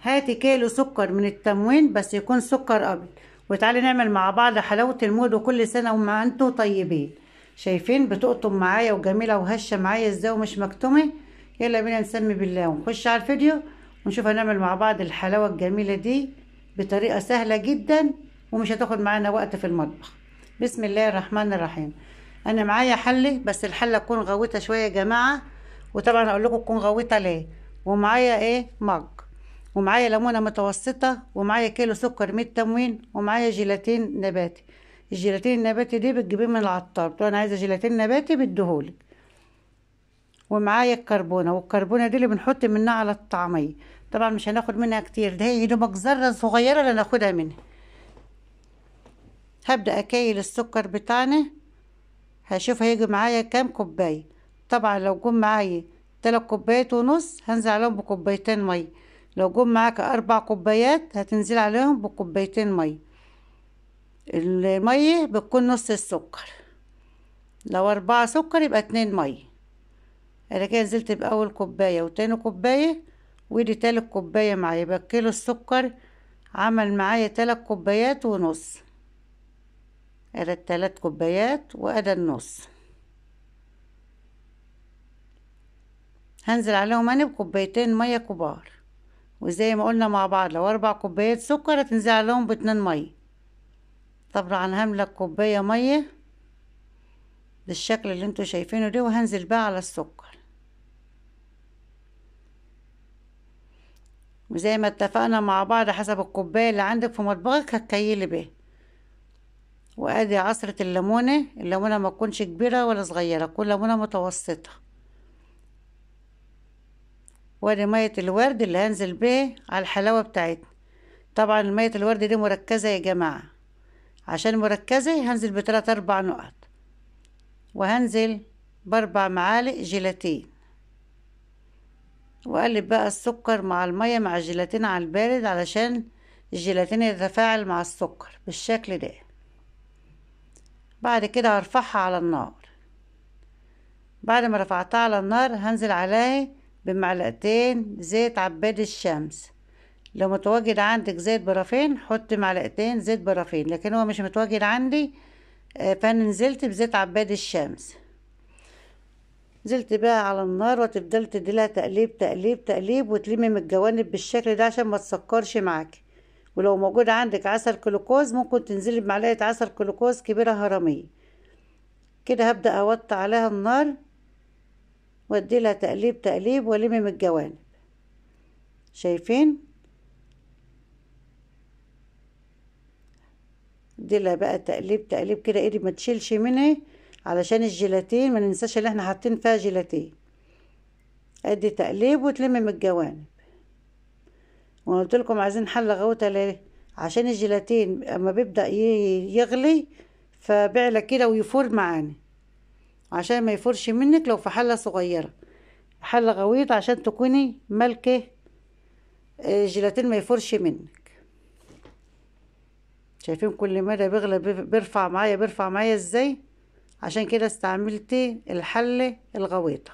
هاتي كيلو سكر من التموين بس يكون سكر ابيض، وتعالي نعمل مع بعض حلاوة الموت، وكل سنة وما انتوا طيبين. شايفين بتقطم معايا وجميلة وهشة معايا ازاي ومش مكتومة؟ يلا بينا نسمي بالله ونخش على الفيديو ونشوف هنعمل مع بعض الحلاوة الجميلة دي بطريقة سهلة جدا ومش هتاخد معانا وقت في المطبخ. بسم الله الرحمن الرحيم. انا معايا حلة، بس الحلة تكون غويطة شوية يا جماعة، وطبعا هقول لكم تكون غويطة ليه. ومعايا مج، ومعايا ليمونه متوسطه، ومعايا كيلو سكر من التموين، ومعايا جيلاتين نباتي. الجيلاتين النباتي دي بتجيبيه من العطار، بتقول انا عايزه جيلاتين نباتي بديهولك. ومعايا الكربونه، والكربونه دي اللي بنحط منها على الطعميه. طبعا مش هناخد منها كتير، ده هي دوبك ذره صغيره اللي ناخدها منها. هبدا اكيل السكر بتاعنا، هشوف هيجي معايا كام كوبايه. طبعا لو جم معايا 3 كوبايات ونص هنزل عليهم بكوبايتين ميه. لو جم معاك 4 كوبايات هتنزل عليهم بكوبايتين ميه. المية بتكون نص السكر، لو 4 سكر يبقى 2 مية. انا كده نزلت بأول كوباية وتاني كوباية، ودي تالت كوباية معايا، يبقى كيلو السكر عمل معايا 3 كوبايات ونص. ادي ال3 كوبايات وادي النص، هنزل عليهم انا بكوبايتين مية كبار. وزي ما قلنا مع بعض لو 4 كوبايات سكر هتنزل عليهم ب2 مية. طبعا هملى كوباية مية بالشكل اللي انتوا شايفينه ده، وهنزل بقى على السكر. وزي ما اتفقنا مع بعض حسب الكوباية اللي عندك في مطبخك هتكيلي بيه. وادي عصرة الليمونة، الليمونة ما تكونش كبيرة ولا صغيرة، تكون ليمونة متوسطة. وادي مية الورد اللي هنزل بيه على الحلاوة بتاعتنا. طبعا مية الورد دي مركزة يا جماعة، عشان مركزة هنزل ب3 4 نقط. وهنزل ب4 معالق جيلاتين، واقلب بقى السكر مع المية مع الجيلاتين على البارد علشان الجيلاتين يتفاعل مع السكر بالشكل ده. بعد كده هرفعها على النار. بعد ما رفعتها على النار هنزل عليها بمعلقتين زيت عباد الشمس. لو متواجد عندك زيت برافين حط معلقتين زيت برافين، لكن هو مش متواجد عندي، فانا نزلت بزيت عباد الشمس. نزلت بقى على النار وتفضل تديلها تقليب تقليب تقليب، وتلمي من الجوانب بالشكل ده عشان ما تسكرش معاكي. ولو موجود عندك عسل جلوكوز ممكن تنزلي بمعلقه عسل جلوكوز كبيره هرميه. كده هبدا اوطي عليها النار واديلها تقليب تقليب والم من الجوانب. شايفين؟ اديلها بقى تقليب تقليب كده، ايدي ما تشيلش منها علشان الجيلاتين ما ننساش اللي احنا حاطين فيها جيلاتين. ادي تقليب وتلم من الجوانب. وانا قلت لكم عايزين حله غوطه ليه؟ عشان الجيلاتين اما بيبدا يغلي فبيعلى كده ويفور معانا، عشان ما يفورش منك لو في حله صغيره. حله غويطه عشان تكوني ملكه الجيلاتين ما يفورش منك. شايفين كل مدى بيغلى بيرفع معايا بيرفع معايا ازاي؟ عشان كده استعملت الحله الغويطه.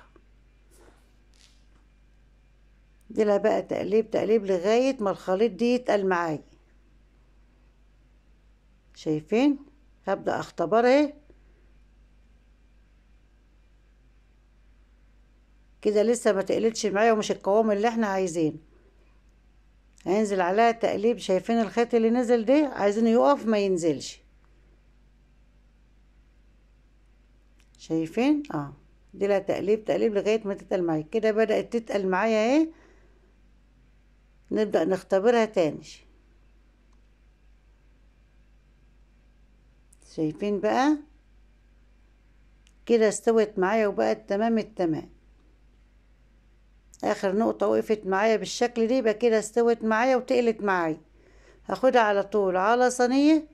دي بقى تقليب تقليب لغايه ما الخليط دي يتقل معايا. شايفين؟ هبدا اختبرها كده، لسه ما تقلتش معايا ومش القوام اللي احنا عايزينه. هينزل عليها تقليب. شايفين الخيط اللي نزل ده؟ عايزينه يقف ما ينزلش. شايفين؟ دي لها تقليب تقليب لغايه ما تتقل معايا. كده بدات تتقل معايا اهي، نبدا نختبرها تاني. شايفين بقى؟ كده استوت معايا وبقت تمام التمام. اخر نقطه وقفت معايا بالشكل دي، يبقى كده استوت معايا وتقلت معايا. هاخدها على طول على صينيه،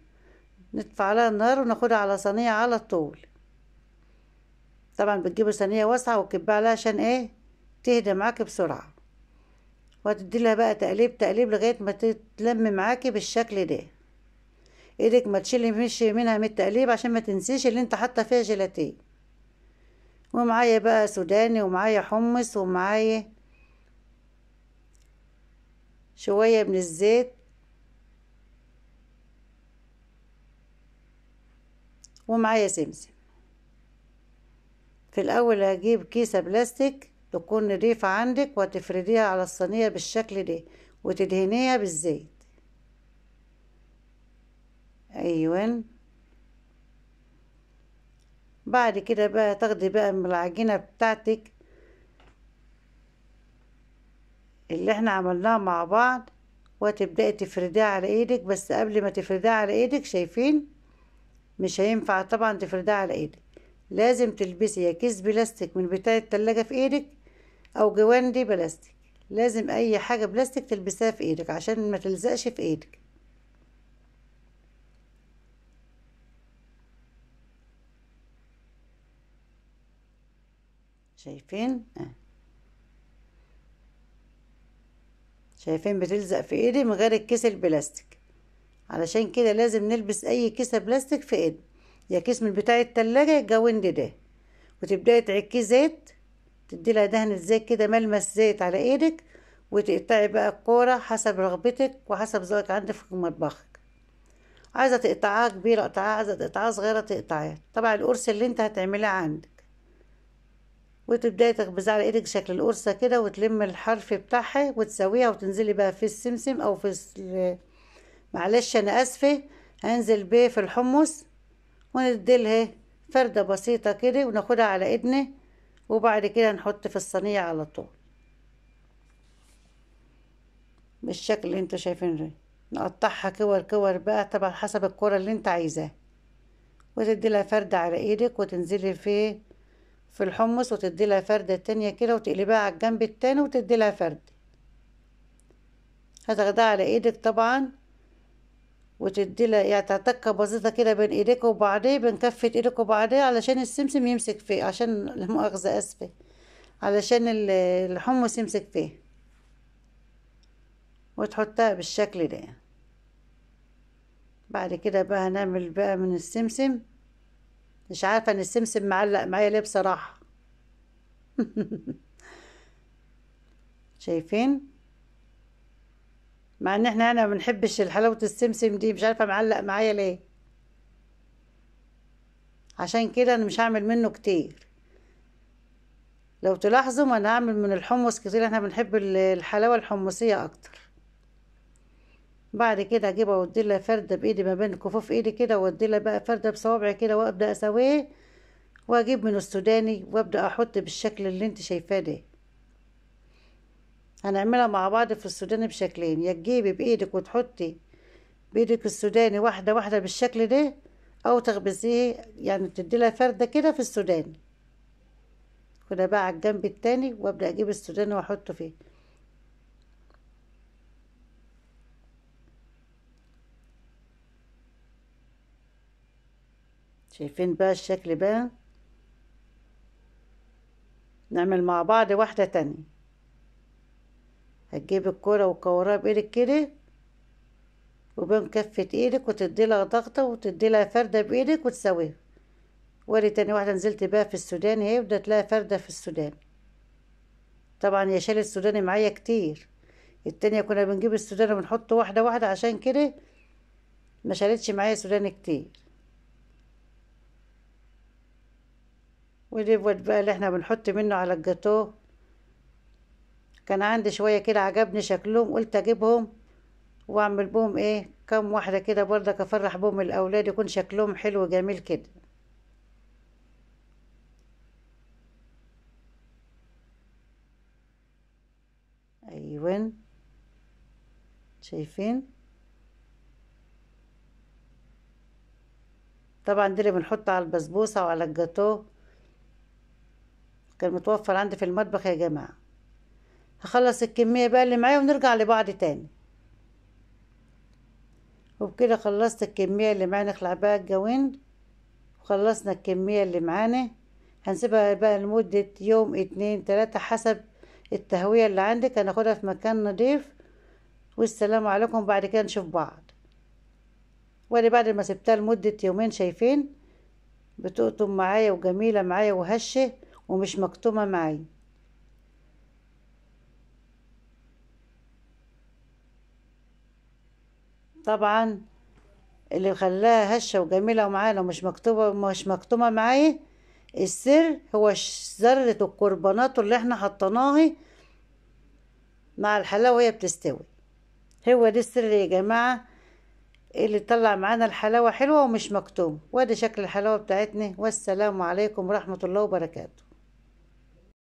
نطفي عليها النار وناخدها على صينيه على طول. طبعا بتجيبوا صينيه واسعه وتكبها عليها عشان تهدى معاكي بسرعه. وهتدي لها بقى تقليب تقليب لغايه ما تتلم معاكي بالشكل ده. ايدك ما تشيلي مش منها من التقليب عشان ما تنسيش اللي انت حاطه فيها جيلاتين. ومعايا بقى سوداني ومعايا حمص ومعايا شوية من الزيت ومعايا سمسم. في الاول هجيب كيسة بلاستيك تكون نضيفة عندك وتفرديها على الصينية بالشكل ده وتدهنيها بالزيت. ايوه. بعد كده بقى تاخدي بقى من العجينة بتاعتك اللي احنا عملناها مع بعض وتبدأي تفرديها على ايدك. بس قبل ما تفرديها على ايدك، شايفين، مش هينفع طبعا تفرديها على ايدك، لازم تلبسي يا كيس بلاستيك من بتاع التلاجة في ايدك او جواندي بلاستيك. لازم اي حاجة بلاستيك تلبسها في ايدك عشان ما تلزقش في ايدك. شايفين؟ شايفين بتلزق في ايدي من غير الكيس البلاستيك. علشان كده لازم نلبس اي كيسة بلاستيك في ايدنا، يا كيس من بتاع التلاجة يا جواندي ده. وتبدأي تعكي زيت، تدي لها دهنة زيت كده، ملمس زيت على ايدك، وتقطعي بقى الكورة حسب رغبتك وحسب ذوقك عندك في مطبخك. عايزة تقطعها كبيرة قطعها، عايزة تقطعها صغيرة تقطعيها، طبعا القرص اللي انت هتعمليه عندك. وتبدأي تخبزيها على ايدك شكل القرصة كده، وتلم الحرف بتاعها وتسويها، وتنزلي بقى في السمسم او في معلش انا اسفة، هنزل بيه في الحمص، ونديلها فردة بسيطة كده وناخدها على ايدنا. وبعد كده نحط في الصينية على طول بالشكل اللي انتوا شايفينه ده. نقطعها كور كور بقى طبعا حسب الكرة اللي انت عايزاه، وتدي لها فردة على ايدك، وتنزلي في الحمص، وتدي لها فردة تانية كده، وتقلبها على الجنب التاني وتدي لها فردة. هتاخدها على ايدك طبعا، وتدي لها يعني تكة بسيطة كده بين ايديك وبعضيه، بين كفة ايدك وبعضيه، علشان السمسم يمسك فيه، عشان لا مؤاخذة اسفة، علشان الحمص يمسك فيه. وتحطها بالشكل ده. بعد كده بقى هنعمل بقى من السمسم. مش عارفة ان السمسم معلق معايا ليه بصراحة. شايفين؟ مع ان احنا انا ما بنحبش حلاوة السمسم دي، مش عارفة معلق معايا ليه. عشان كده انا مش هعمل منه كتير. لو تلاحظوا ما انا هعمل من الحمص كتير، احنا بنحب الحلاوة الحمصية اكتر. بعد كده اجيبها وادي لها فردة بايدي ما بين كفوف ايدي كده، وادي لها بقى فردة بصوابعي كده، وابدا اسويه، واجيب من السوداني وابدا احط بالشكل اللي انت شايفاه ده. هنعملها مع بعض في السوداني بشكلين، يا تجيبي بايدك وتحطي بايدك السوداني واحدة واحدة بالشكل ده، او تخبزيه يعني تدي لها فردة كده في السوداني كده بقى على الجنب التاني، وابدا اجيب السوداني واحطه فيه. شايفين بقى الشكل بقى؟ نعمل مع بعض واحدة تانية. هتجيب الكرة وكورها بايدك كده وبين كفة ايدك، وتدي لها ضغطة وتدي لها فردة بايدك وتسويها. وري تاني واحدة نزلت بقى في السوداني اهي، وبدأت لها فردة في السوداني. طبعا يا شال السوداني معايا كتير، التانية كنا بنجيب السوداني ونحطه واحدة واحدة، عشان كده ما شالتش معايا سوداني كتير. ودي بقى اللي احنا بنحط منه على الجاتوه. كان عندي شوية كده عجبني شكلهم، قلت اجيبهم واعمل بهم ايه كام واحدة كده برضك، افرح بهم الاولاد، يكون شكلهم حلو جميل كده. ايوه. شايفين؟ طبعا دي اللي بنحطها على البسبوسة وعلى الجاتوه، كان متوفر عندي في المطبخ يا جماعة. هخلص الكمية بقى اللي معايا ونرجع لبعض تاني. وبكده خلصت الكمية اللي معانا، نخلع بقى الجوين. وخلصنا الكمية اللي معانا، هنسيبها بقى لمدة يوم اتنين تلاتة حسب التهوية اللي عندك، هناخدها في مكان نضيف. والسلام عليكم، بعد كده نشوف بعض. وادي بعد ما سبتها لمدة يومين، شايفين بتقطم معايا وجميلة معايا وهشة ومش مكتومة معايا. طبعا اللي خلاها هشة وجميلة ومعانا ومش مكتوبة مش مكتومة معايا، السر هو ذرة الكربونات اللي احنا حطيناها مع الحلاوة وهي بتستوي. هو ده السر يا جماعة اللي طلع معانا الحلاوة حلوة ومش مكتومة. وادي شكل الحلاوة بتاعتنا، والسلام عليكم ورحمة الله وبركاته.